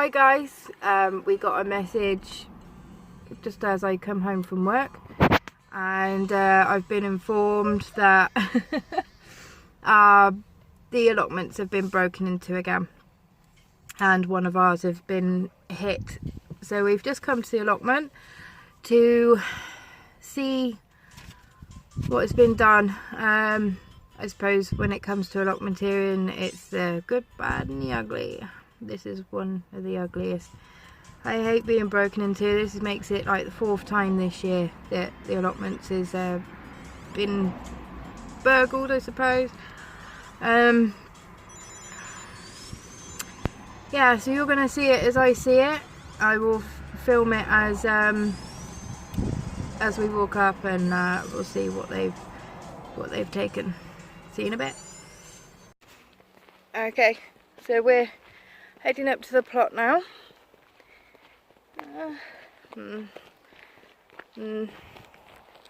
Hi guys, we got a message just as I come home from work, and I've been informed that the allotments have been broken into again, and one of ours have been hit. So we've just come to the allotment to see what has been done. I suppose when it comes to allotmenteering, it's the good, bad and the ugly. This is one of the ugliest. I hate being broken into. This makes it like the 4th time this year that the allotments has been burgled, I suppose. Yeah, so you're going to see it as I see it. I will film it as we walk up, and we'll see what they've taken. See you in a bit. Okay, so we're heading up to the plot now.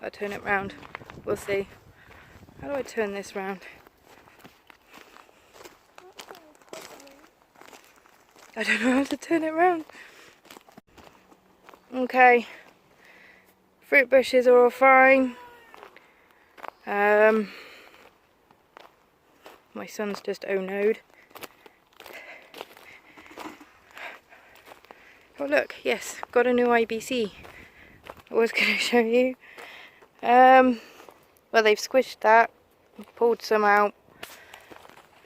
I'll turn it round. We'll see. How do I turn this round? I don't know how to turn it round. Okay. Fruit bushes are all fine. My son's just oh-no'd. Oh look, yes, got a new IBC. I was going to show you. Well, they've squished that, pulled some out.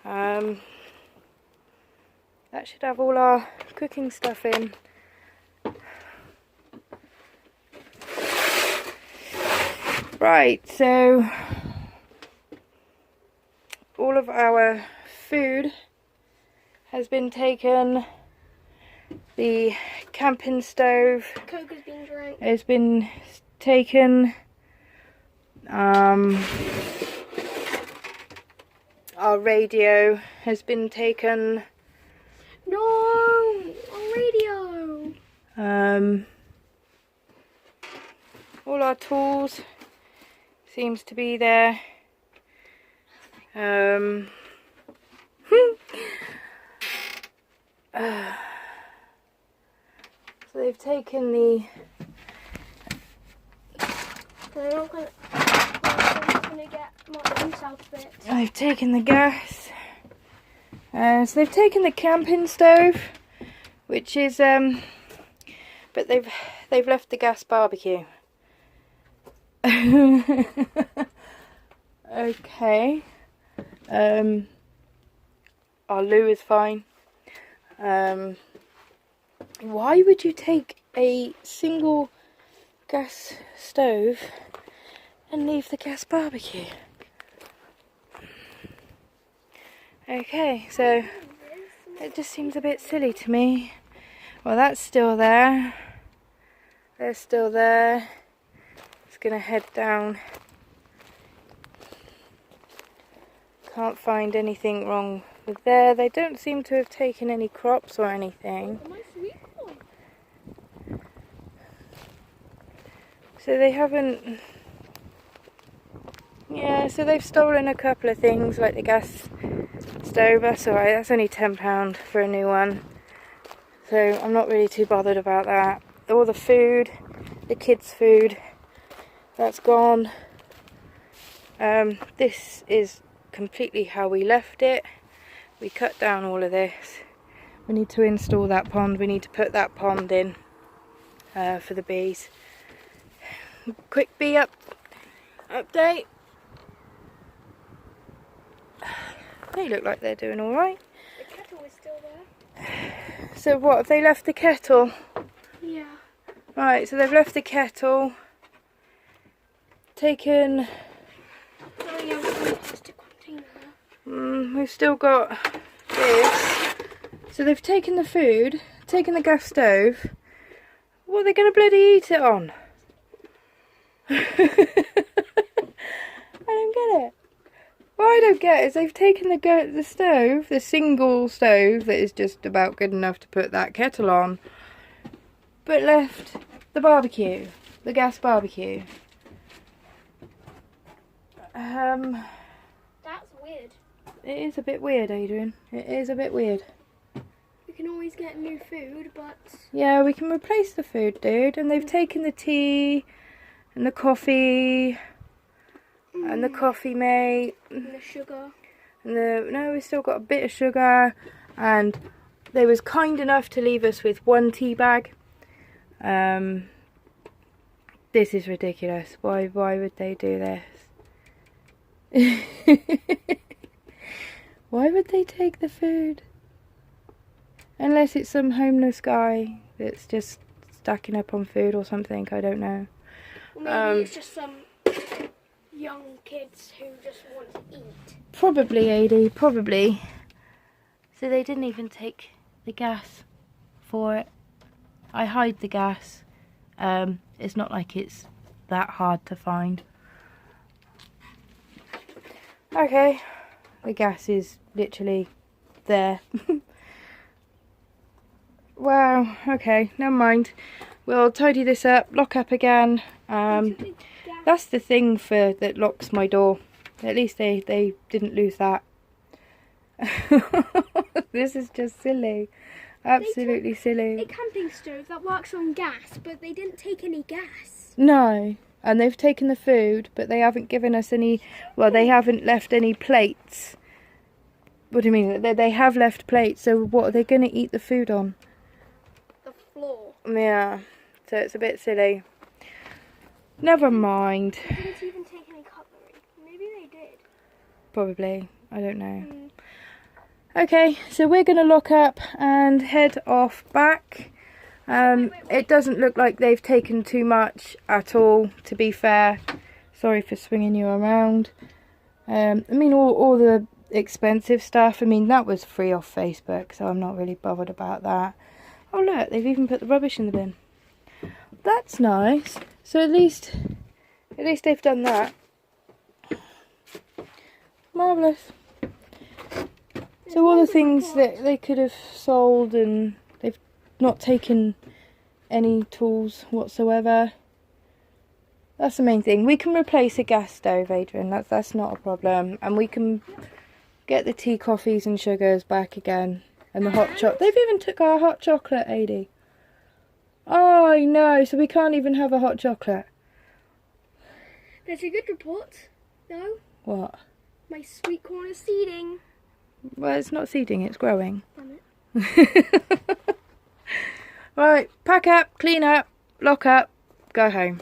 That should have all our cooking stuff in. Right, so all of our food has been taken. The camping stove has been taken. Our radio has been taken. No, our radio. All our tools seems to be there. So they've taken the. They've taken the gas. So they've taken the camping stove, which is but they've left the gas barbecue. Okay. Our loo is fine. Why would you take a single gas stove and leave the gas barbecue? Okay, so it just seems a bit silly to me. Well, that's still there. They're still there. Just gonna head down. Can't find anything wrong with there. They don't seem to have taken any crops or anything. So they haven't. Yeah, so they've stolen a couple of things like the gas stove. That's alright, that's only £10 for a new one. So I'm not really too bothered about that. All the food, the kids' food, that's gone. This is completely how we left it. We cut down all of this. We need to install that pond. We need to put that pond in for the bees. Quick bee update. They look like they're doing alright. The kettle is still there. So what, have they left the kettle? Yeah. Right, so they've left the kettle. Taken. We've still got this. So they've taken the food, taken the gas stove. What are they going to bloody eat it on? I don't get it. What I don't get is they've taken the stove, the single stove that is just about good enough to put that kettle on, but left the barbecue, the gas barbecue. That's weird. It is a bit weird, Adrian. It is a bit weird. You can always get new food, but... Yeah, we can replace the food, dude. And they've taken the tea and the coffee and the coffee mate. And the sugar. And no, we've still got a bit of sugar. And they was kind enough to leave us with one tea bag. This is ridiculous. Why would they do this? Why would they take the food? Unless it's some homeless guy that's just stacking up on food or something, I don't know. Or maybe it's just some young kids who just want to eat. Probably, Adi, probably. So they didn't even take the gas for it. I hide the gas. It's not like it's that hard to find. Okay, the gas is literally there. Wow, okay, never mind. We'll tidy this up, lock up again. That's the thing that locks my door. At least they didn't lose that. This is just silly. Absolutely silly. A camping stove that works on gas, but they didn't take any gas. No, and they've taken the food, but they haven't given us any, well, they haven't left any plates. What do you mean? They have left plates, so what are they going to eat the food on? The floor. Yeah, so it's a bit silly. Never mind. They didn't even take any cutlery. Maybe they did. Probably, I don't know. Okay, so we're going to lock up and head off back. Wait. It doesn't look like they've taken too much at all, to be fair. Sorry for swinging you around. I mean, all the expensive stuff, I mean, that was free off Facebook, so I'm not really bothered about that. Oh look, they've even put the rubbish in the bin. That's nice. So at least they've done that. Marvellous. So all the things that they could have sold, and they've not taken any tools whatsoever. That's the main thing. We can replace a gas stove, Adrian. That's not a problem. And we can get the tea, coffees and sugars back again. And the hot chocolate. They've even took our hot chocolate, Adi. Oh, I know. So we can't even have a hot chocolate. There's a good report, though. What? My sweet corn is seeding. Well, it's not seeding, it's growing. Damn it. Right, pack up, clean up, lock up, go home.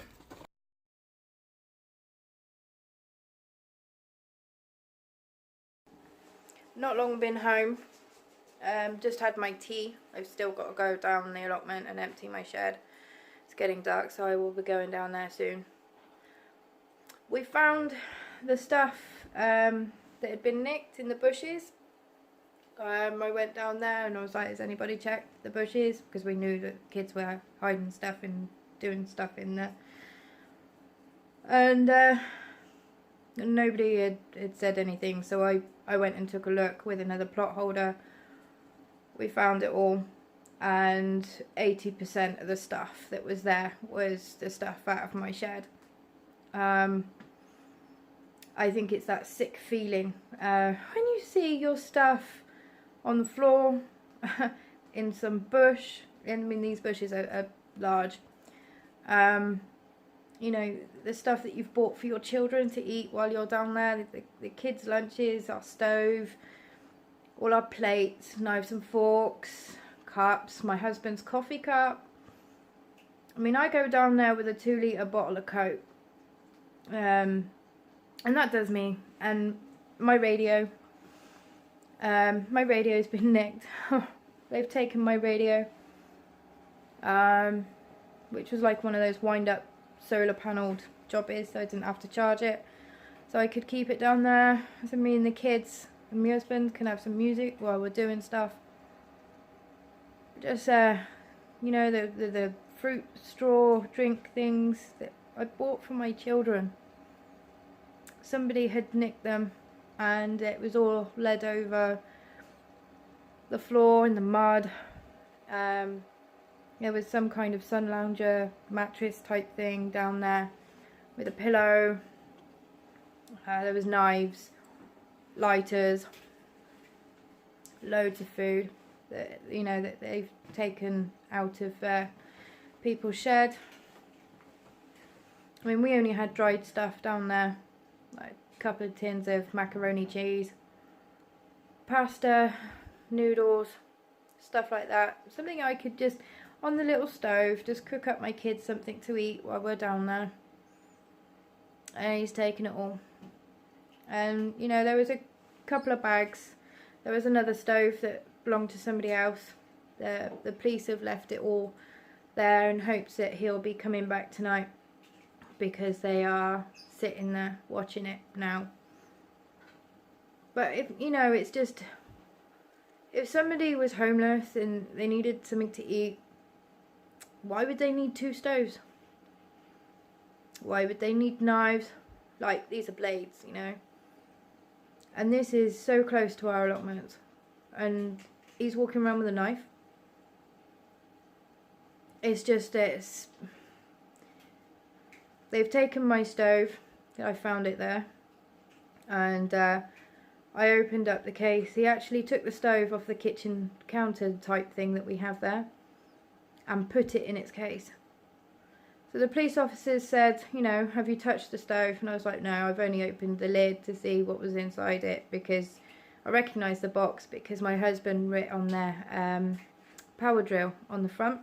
Not long been home. Just had my tea. I've still got to go down the allotment and empty my shed. It's getting dark, so I will be going down there soon. We found the stuff that had been nicked in the bushes. I went down there and I was like, has anybody checked the bushes? Because we knew that kids were hiding stuff and doing stuff in there. And nobody had said anything, so I went and took a look with another plot holder. We found it all, and 80% of the stuff that was there was the stuff out of my shed. I think it's that sick feeling when you see your stuff on the floor in some bush. I mean, these bushes are large. You know, the stuff that you've bought for your children to eat while you're down there, the kids' lunches, our stove, all our plates, knives and forks, cups, my husband's coffee cup. I mean, I go down there with a 2-litre bottle of Coke, and that does me. And my radio's been nicked. They've taken my radio, which was like one of those wind-up solar panelled jobbies, so I didn't have to charge it, so I could keep it down there so me and the kids and my husband can have some music while we're doing stuff. Just you know, the fruit straw drink things that I bought for my children. Somebody had nicked them and it was all led over the floor in the mud. There was some kind of sun lounger mattress type thing down there with a pillow. There was knives, lighters, loads of food. that, you know, that they've taken out of people's shed. I mean, we only had dried stuff down there, like a couple of tins of macaroni cheese, pasta, noodles, stuff like that. Something I could just, on the little stove, just cook up my kids something to eat while we're down there. And he's taken it all. And, you know, there was a couple of bags. There was another stove that belonged to somebody else. The police have left it all there in hopes that he'll be coming back tonight, because they are sitting there watching it now. But, if you know, it's just, if somebody was homeless and they needed something to eat, why would they need 2 stoves? Why would they need knives? Like, these are blades, you know. And this is so close to our allotment. And he's walking around with a knife. It's just, they've taken my stove. I found it there. And I opened up the case. He actually took the stove off the kitchen counter type thing that we have there and put it in its case. So the police officers said, you know, have you touched the stove? And I was like, no, I've only opened the lid to see what was inside it, because I recognised the box because my husband writ on there power drill on the front.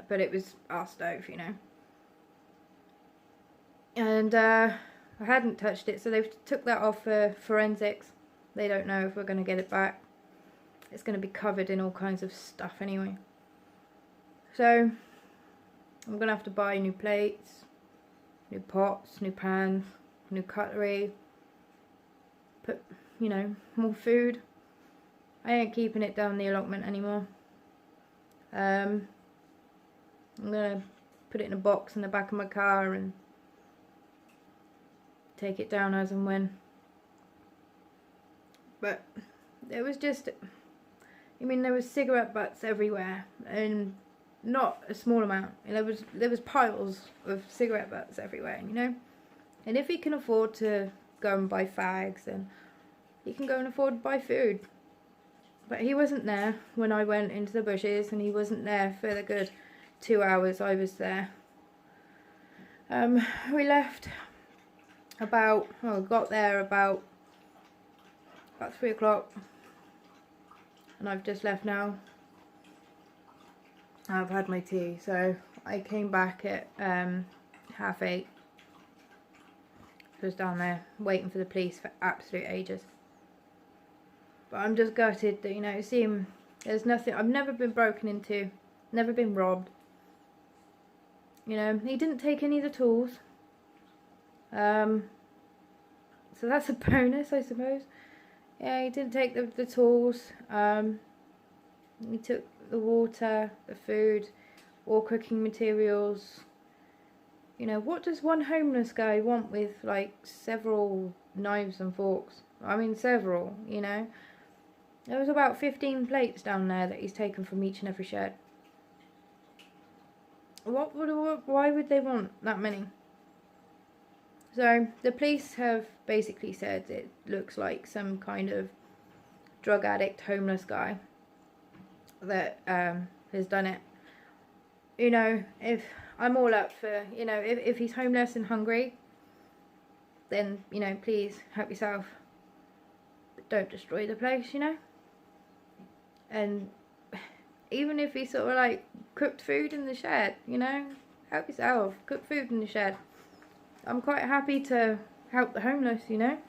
But it was our stove, you know. And I hadn't touched it, so they've took that off for forensics. They don't know if we're going to get it back. It's going to be covered in all kinds of stuff anyway. So I'm going to have to buy new plates, new pots, new pans, new cutlery, put, you know, more food. I ain't keeping it down the allotment anymore. I'm going to put it in a box in the back of my car and take it down as and when. But it was just, I mean, there was cigarette butts everywhere, and not a small amount. There was piles of cigarette butts everywhere, you know. And if he can afford to go and buy fags, then he can go and afford to buy food. But he wasn't there when I went into the bushes, and he wasn't there for the good 2 hours I was there. We left about, well, got there about 3 o'clock, and I've just left now. I've had my tea, so I came back at 8:30. I was down there waiting for the police for absolute ages. But I'm just gutted that, you know, see him, there's nothing, I've never been broken into, never been robbed. You know, he didn't take any of the tools. So that's a bonus, I suppose. Yeah, he didn't take the tools. He took the water, the food, all cooking materials. You know, what does one homeless guy want with, like, several knives and forks? I mean, several, you know. There was about 15 plates down there that he's taken from each and every shed. Why would they want that many? So, the police have basically said it looks like some kind of drug addict, homeless guy that has done it. You know, if I'm all up for, you know, if he's homeless and hungry, then, you know, please help yourself. But don't destroy the place, you know. And even if he sort of like cooked food in the shed, you know, help yourself, cook food in the shed. I'm quite happy to help the homeless, you know.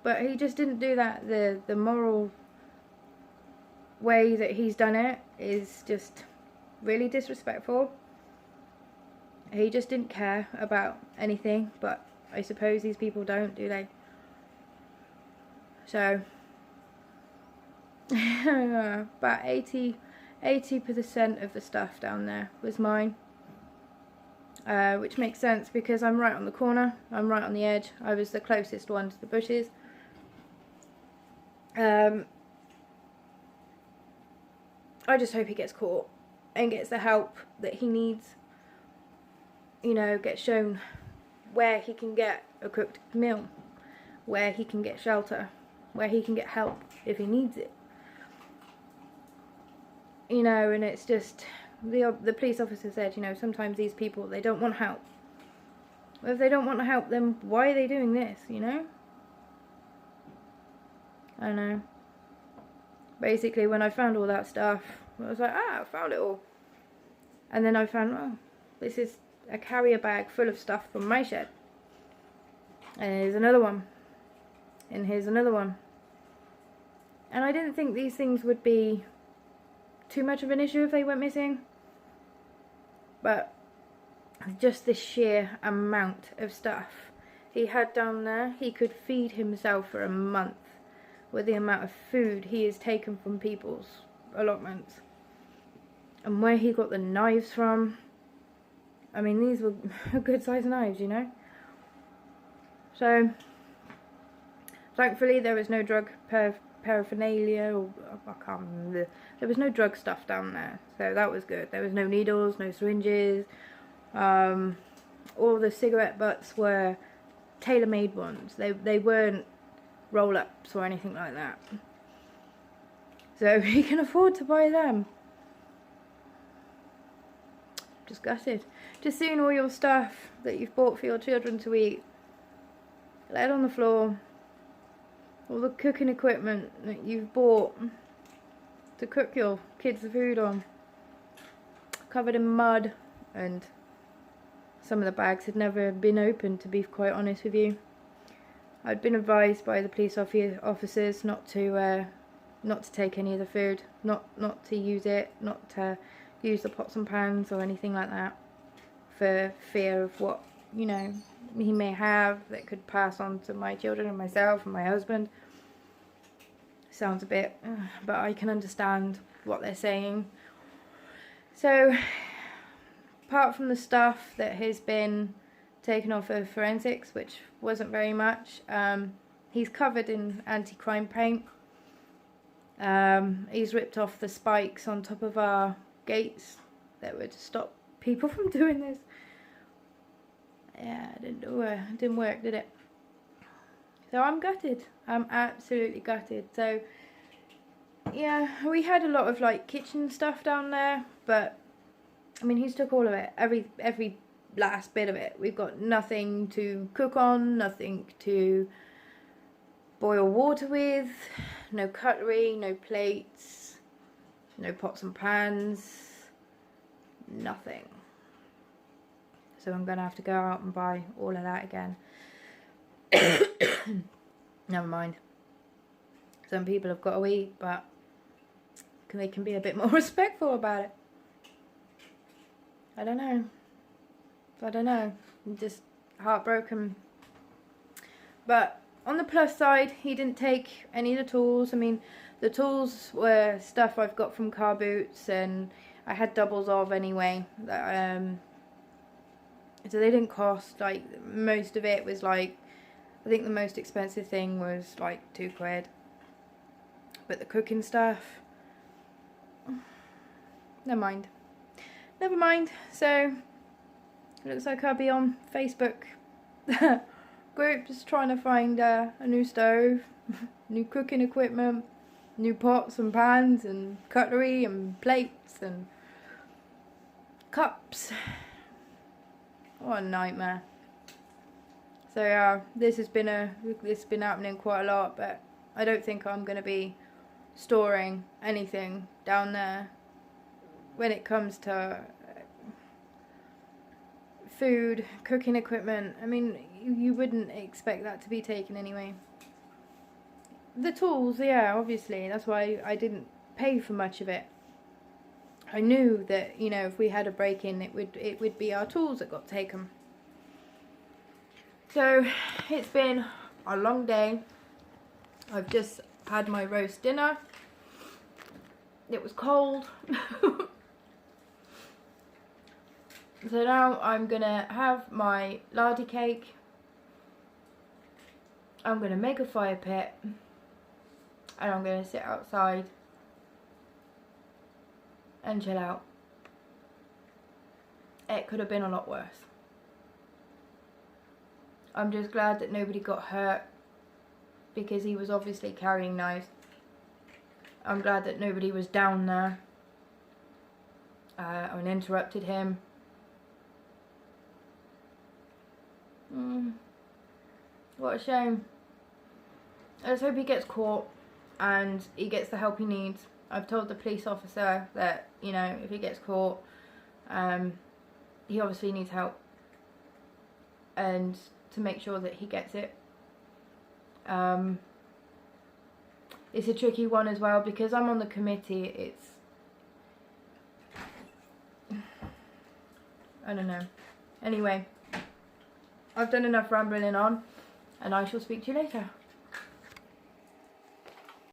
But he just didn't do that. The moral way that he's done it is just really disrespectful. He just didn't care about anything, but I suppose these people don't, do they? So about 80% of the stuff down there was mine, which makes sense because I'm right on the corner, I'm right on the edge. I was the closest one to the bushes. I just hope he gets caught and gets the help that he needs, you know, gets shown where he can get a cooked meal, where he can get shelter, where he can get help if he needs it. You know, and it's just, the police officer said, you know, sometimes these people, they don't want help. Well, if they don't want to help, then why are they doing this, you know? I don't know. Basically, when I found all that stuff, I was like, I found it all. And then I found, oh, this is a carrier bag full of stuff from my shed. And here's another one. And here's another one. And I didn't think these things would be too much of an issue if they went missing. But just the sheer amount of stuff he had down there, he could feed himself for a month with the amount of food he has taken from people's allotments. And where he got the knives from, I mean, these were good sized knives, you know. So thankfully there was no drug paraphernalia, or I can't remember. There was no drug stuff down there, so that was good. There was no needles, no syringes. All the cigarette butts were tailor-made ones. They weren't roll-ups or anything like that. So he can afford to buy them. Just gutted. Just seeing all your stuff that you've bought for your children to eat laid on the floor. All the cooking equipment that you've bought to cook your kids' food on, covered in mud, and some of the bags had never been opened, to be quite honest with you. I'd been advised by the police officers not to take any of the food, not to use it, not to use the pots and pans or anything like that, for fear of what, you know, he may have that could pass on to my children and myself and my husband. Sounds a bit, but I can understand what they're saying. So, apart from the stuff that has been taken off of forensics, which wasn't very much, he's covered in anti-crime paint. He's ripped off the spikes on top of our gates that were to stop people from doing this. Yeah, it didn't work, did it? So I'm gutted. I'm absolutely gutted. So yeah, we had a lot of like kitchen stuff down there, but I mean, he's took all of it, every last bit of it. We've got nothing to cook on, nothing to boil water with, no cutlery, no plates, no pots and pans, nothing. So I'm going to have to go out and buy all of that again. Never mind. Some people have got to eat, but they can be a bit more respectful about it. I don't know. I'm just heartbroken. But on the plus side, he didn't take any of the tools. I mean, the tools were stuff I've got from car boots, and I had doubles of anyway. So they didn't cost, like, most of it was like, I think the most expensive thing was like £2. But the cooking stuff, never mind. So it looks like I'll be on Facebook groups trying to find a new stove, new cooking equipment, new pots and pans and cutlery and plates and cups. What a nightmare. So this has been happening quite a lot, but I don't think I'm going to be storing anything down there when it comes to food, cooking equipment. I mean, you wouldn't expect that to be taken anyway. The tools, yeah, obviously, that's why I didn't pay for much of it. I knew that, you know, if we had a break-in, it would be our tools that got taken. So it's been a long day. I've just had my roast dinner. It was cold. So now I'm gonna have my lardy cake. I'm gonna make a fire pit, and I'm gonna sit outside and chill out. It could have been a lot worse. I'm just glad that nobody got hurt. because he was obviously carrying knives. I'm glad that nobody was down there and interrupted him. What a shame. I just hope he gets caught and he gets the help he needs. I've told the police officer that, you know, if he gets caught, he obviously needs help, and to make sure that he gets it. It's a tricky one as well because I'm on the committee. I don't know. Anyway, I've done enough rambling on, and I shall speak to you later.